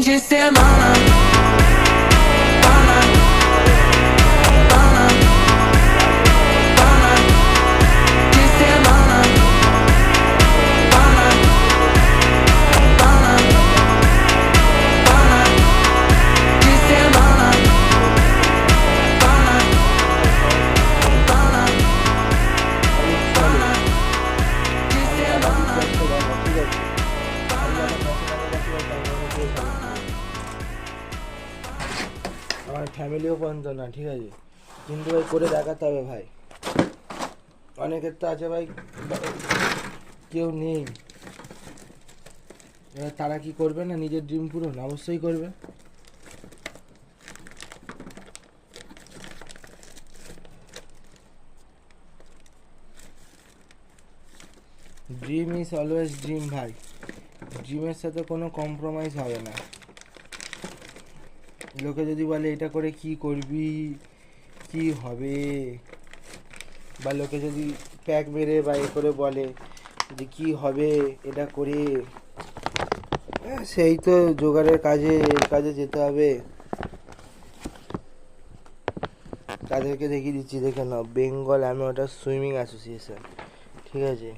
just say mama, mama, mama, mama, just say mama, mama, mama, mama, just say mama, mama, mama, mama, just say mama. আমার ফ্যামিলিও পর্যন্ত না, ঠিক আছে, কিন্তু ভাই করে দেখাতে হবে ভাই। অনেকের তো আছে ভাই কেউ নেই, এবার তারা কি করবে না নিজের ড্রিম পূরণ? অবশ্যই করবে। ড্রিম ইজ অলওয়েজ ড্রিম ভাই, ড্রিমের সাথে কোনো কম্প্রোমাইজ হবে না। লোকে যদি বলে এটা করে কি করবি, কি হবে, বা লোকে যদি প্যাক মেরে বা এ করে বলে যে কি হবে এটা করে, সেই তো জোগাড়ের কাজে যেতে হবে। তাদেরকে দেখিয়ে দিচ্ছি, দেখে নাও, বেঙ্গল অ্যামেচার সুইমিং অ্যাসোসিয়েশন, ঠিক আছে।